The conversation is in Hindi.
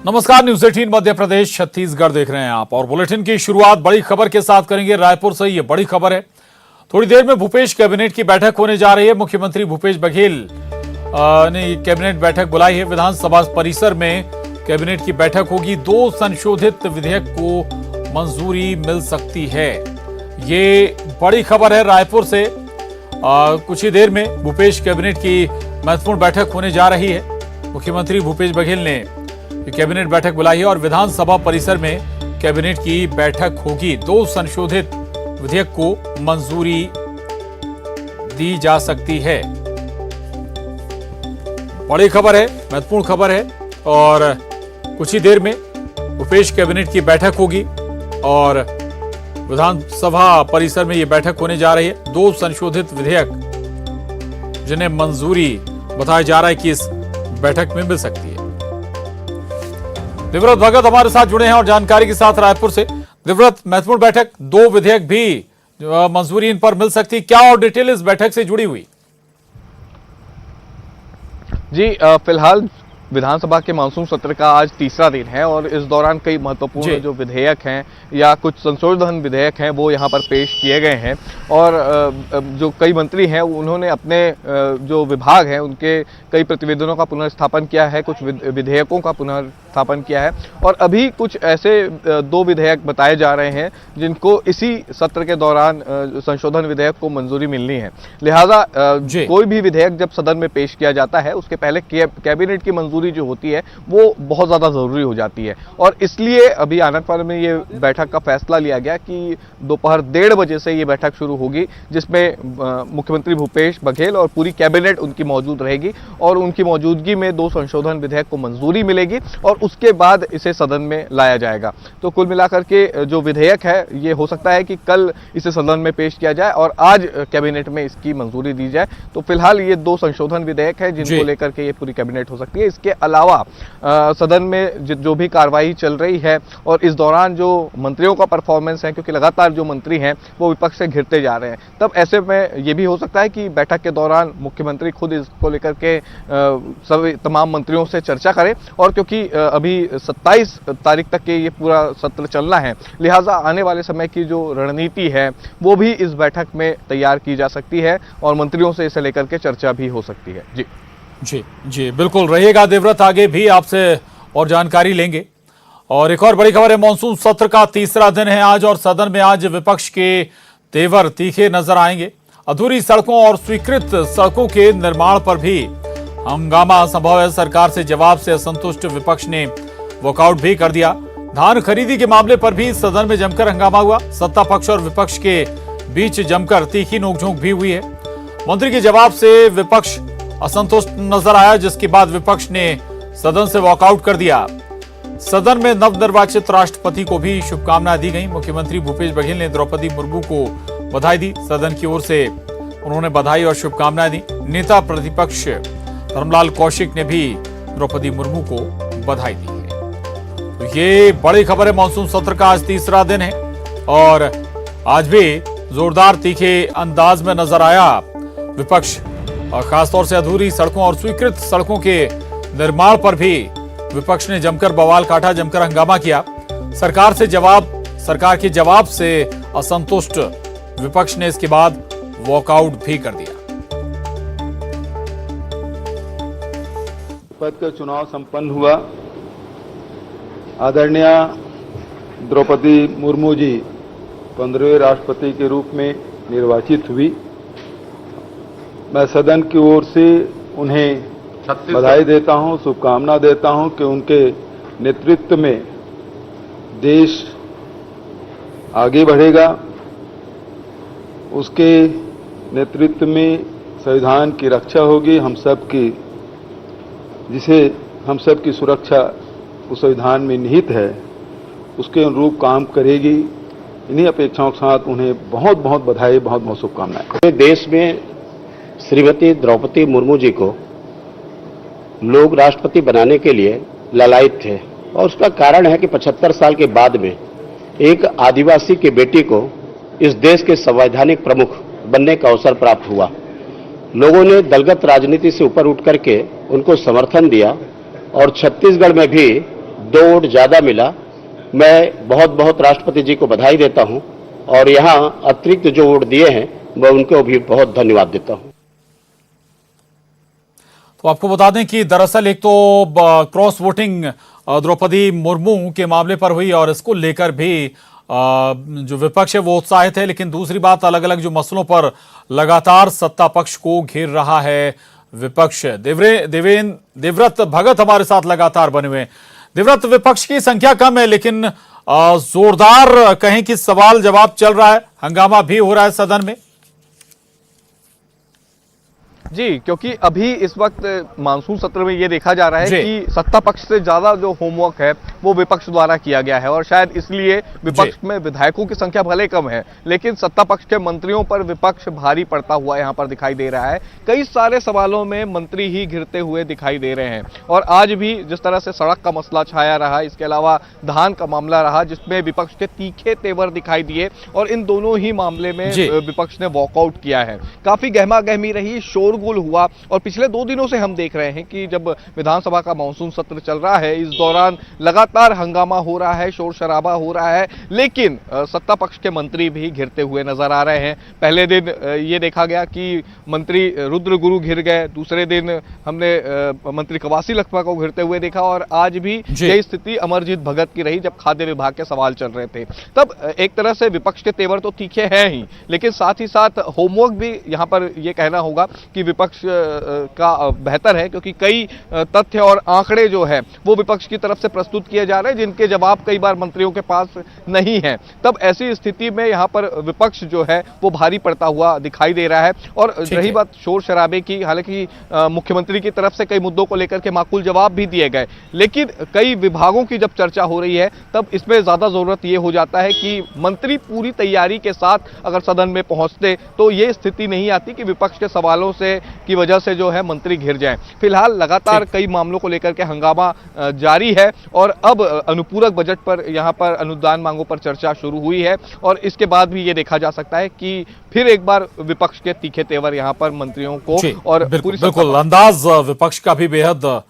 नमस्कार, न्यूज 18 मध्य प्रदेश छत्तीसगढ़ देख रहे हैं आप और बुलेटिन की शुरुआत बड़ी खबर के साथ करेंगे। रायपुर से ये बड़ी खबर है। थोड़ी देर में भूपेश कैबिनेट की बैठक होने जा रही है। मुख्यमंत्री भूपेश बघेल ने कैबिनेट बैठक बुलाई है। विधानसभा परिसर में कैबिनेट की बैठक होगी। 2 संशोधित विधेयक को मंजूरी मिल सकती है। ये बड़ी खबर है रायपुर से। कुछ ही देर में भूपेश कैबिनेट की महत्वपूर्ण बैठक होने जा रही है। मुख्यमंत्री भूपेश बघेल ने कैबिनेट बैठक बुलाई है और विधानसभा परिसर में कैबिनेट की बैठक होगी। 2 संशोधित विधेयक को मंजूरी दी जा सकती है। बड़ी खबर है, महत्वपूर्ण खबर है और कुछ ही देर में भूपेश कैबिनेट की बैठक होगी और विधानसभा परिसर में यह बैठक होने जा रही है। 2 संशोधित विधेयक जिन्हें मंजूरी बताया जा रहा है कि इस बैठक में मिल सकती है। दिव्रत भगत हमारे साथ जुड़े हैं और जानकारी के साथ रायपुर से। दिव्रत, महत्वपूर्ण बैठक, 2 विधेयक भी मंजूरी इन पर मिल सकती, क्या और डिटेल इस बैठक से जुड़ी हुई? जी, फिलहाल विधानसभा के मानसून सत्र का आज तीसरा दिन है और इस दौरान कई महत्वपूर्ण जो विधेयक हैं या कुछ संशोधन विधेयक हैं वो यहाँ पर पेश किए गए हैं और जो कई मंत्री हैं उन्होंने अपने जो विभाग हैं उनके कई प्रतिवेदनों का पुनर्स्थापन किया है, कुछ विधेयकों का पुनर्स्थापन किया है और अभी कुछ ऐसे 2 विधेयक बताए जा रहे हैं जिनको इसी सत्र के दौरान संशोधन विधेयक को मंजूरी मिलनी है। लिहाजा कोई भी विधेयक जब सदन में पेश किया जाता है उसके पहले कैबिनेट की मंजूरी जो होती है वो बहुत ज्यादा जरूरी हो जाती है और इसलिए अभी आनंदपुर में ये बैठक का फैसला लिया गया कि दोपहर 1:30 बजे से ये बैठक शुरू होगी जिसमें मुख्यमंत्री भूपेश बघेल और पूरी कैबिनेट उनकी मौजूद रहेगी और उनकी मौजूदगी में 2 संशोधन विधेयक को मंजूरी मिलेगी और उसके बाद इसे सदन में लाया जाएगा। तो कुल मिलाकर के जो विधेयक है ये हो सकता है कि कल इसे सदन में पेश किया जाए और आज कैबिनेट में इसकी मंजूरी दी जाए। तो फिलहाल ये 2 संशोधन विधेयक है जिनको लेकर के ये पूरी कैबिनेट हो सकती है। इसके अलावा सदन में जो भी कार्रवाई चल रही है और इस दौरान जो मंत्रियों का परफॉर्मेंस है, क्योंकि लगातार जो मंत्री हैं वो विपक्ष से घिरते जा रहे हैं, तब ऐसे में ये भी हो सकता है कि बैठक के दौरान मुख्यमंत्री खुद इसको लेकर के सभी तमाम मंत्रियों से चर्चा करें और क्योंकि अभी 27 तारीख तक के ये पूरा सत्र चलना है, लिहाजा आने वाले समय की जो रणनीति है वो भी इस बैठक में तैयार की जा सकती है और मंत्रियों से इसे लेकर के चर्चा भी हो सकती है। जी बिल्कुल रहिएगा देवव्रत, आगे भी आपसे और जानकारी लेंगे। और एक और बड़ी खबर है, मानसून सत्र का तीसरा दिन है आज और सदन में आज विपक्ष के तेवर तीखे नजर आएंगे। अधूरी सड़कों और स्वीकृत सड़कों के निर्माण पर भी हंगामा संभव है। सरकार से जवाब से असंतुष्ट विपक्ष ने वॉकआउट भी कर दिया। धान खरीदी के मामले पर भी सदन में जमकर हंगामा हुआ। सत्ता पक्ष और विपक्ष के बीच जमकर तीखी नोकझोंक भी हुई है। मंत्री के जवाब से विपक्ष असंतुष्ट नजर आया, जिसके बाद विपक्ष ने सदन से वॉकआउट कर दिया। सदन में नवनिर्वाचित राष्ट्रपति को भी शुभकामनाएं दी गई। मुख्यमंत्री भूपेश बघेल ने द्रौपदी मुर्मू को बधाई दी। सदन की ओर से उन्होंने बधाई और शुभकामनाएं दी। नेता प्रतिपक्ष धर्मलाल कौशिक ने भी द्रौपदी मुर्मू को बधाई दी है। तो ये बड़ी खबर है, मानसून सत्र का आज तीसरा दिन है और आज भी जोरदार तीखे अंदाज में नजर आया विपक्ष और खासतौर से अधूरी सड़कों और स्वीकृत सड़कों के निर्माण पर भी विपक्ष ने जमकर बवाल काटा, जमकर हंगामा किया। सरकार के जवाब से असंतुष्ट विपक्ष ने इसके बाद वॉकआउट भी कर दिया। पद का चुनाव संपन्न हुआ। आदरणीय द्रौपदी मुर्मू जी 15वें राष्ट्रपति के रूप में निर्वाचित हुई। मैं सदन की ओर से उन्हें बधाई देता हूं, शुभकामना देता हूं कि उनके नेतृत्व में देश आगे बढ़ेगा। उसके नेतृत्व में संविधान की रक्षा होगी, हम सब की सुरक्षा उस संविधान में निहित है, उसके अनुरूप काम करेगी। इन्हीं अपेक्षाओं के साथ उन्हें बहुत बहुत बधाई, बहुत बहुत शुभकामनाएं। देश में श्रीमती द्रौपदी मुर्मू जी को लोग राष्ट्रपति बनाने के लिए ललायित थे और उसका कारण है कि 75 साल के बाद में एक आदिवासी की बेटी को इस देश के संवैधानिक प्रमुख बनने का अवसर प्राप्त हुआ। लोगों ने दलगत राजनीति से ऊपर उठ करके उनको समर्थन दिया और छत्तीसगढ़ में भी 2 वोट ज्यादा मिला। मैं बहुत बहुत राष्ट्रपति जी को बधाई देता हूं और यहां अतिरिक्त जो वोट दिए हैं मैं उनको भी बहुत धन्यवाद देता हूं। तो आपको बता दें कि दरअसल एक तो क्रॉस वोटिंग द्रौपदी मुर्मू के मामले पर हुई और इसको लेकर भी जो विपक्ष है वो उत्साहित है, लेकिन दूसरी बात अलग अलग जो मसलों पर लगातार सत्ता पक्ष को घेर रहा है विपक्ष। देवव्रत भगत हमारे साथ लगातार बने हुए हैं। देवव्रत, विपक्ष की संख्या कम है लेकिन जोरदार कहें कि सवाल जवाब चल रहा है, हंगामा भी हो रहा है सदन में। जी, क्योंकि अभी इस वक्त मानसून सत्र में ये देखा जा रहा है कि सत्ता पक्ष से ज्यादा जो होमवर्क है वो विपक्ष द्वारा किया गया है और शायद इसलिए विपक्ष में विधायकों की संख्या भले कम है लेकिन सत्ता पक्ष के मंत्रियों पर विपक्ष भारी पड़ता हुआ यहाँ पर दिखाई दे रहा है। कई सारे सवालों में मंत्री ही घिरते हुए दिखाई दे रहे हैं और आज भी जिस तरह से सड़क का मसला छाया रहा, इसके अलावा धान का मामला रहा जिसमें विपक्ष के तीखे तेवर दिखाई दिए और इन दोनों ही मामले में विपक्ष ने वॉकआउट किया है। काफी गहमा गहमी रही, शोरगुल हुआ और पिछले 2 दिनों से हम देख रहे हैं कि जब विधानसभा का मानसून सत्र चल रहा है इस दौरान लगातार हंगामा हो रहा है, शोर शराबा हो रहा है, लेकिन सत्ता पक्ष के मंत्री भी घिरते हुए नजर आ रहे हैं। पहले दिन ये देखा गया कि मंत्री रुद्र गुरु घिर गए, दूसरे दिन हमने मंत्री कवासी लखमा को घिरते हुए देखा और आज भी यही स्थिति अमरजीत भगत की रही जब खाद्य विभाग के सवाल चल रहे थे। तब एक तरह से विपक्ष के तेवर तो तीखे हैं ही, लेकिन साथ ही साथ होमवर्क भी यहाँ पर यह कहना होगा कि विपक्ष का बेहतर है क्योंकि कई तथ्य और आंकड़े जो है वो विपक्ष की तरफ से प्रस्तुत किए जा रहे हैं जिनके जवाब कई बार मंत्रियों के पास नहीं है। तब ऐसी स्थिति में यहाँ पर विपक्ष जो है वो भारी पड़ता हुआ दिखाई दे रहा है। और रही बात शोर शराबे की, हालांकि मुख्यमंत्री की तरफ से कई मुद्दों को लेकर के माकूल जवाब भी दिए गए, लेकिन कई विभागों की जब चर्चा हो रही है तब इसमें ज्यादा जरूरत ये हो जाता है कि मंत्री पूरी तैयारी के साथ अगर सदन में पहुंचते तो ये स्थिति नहीं आती कि विपक्ष के सवालों से की वजह से जो है मंत्री घिर जाएं। फिलहाल लगातार कई मामलों को लेकर के हंगामा जारी है और अब अनुपूरक बजट पर यहाँ पर अनुदान मांगों पर चर्चा शुरू हुई है और इसके बाद भी ये देखा जा सकता है कि फिर एक बार विपक्ष के तीखे तेवर यहाँ पर मंत्रियों को और बिल्कुल अंदाज विपक्ष का भी बेहद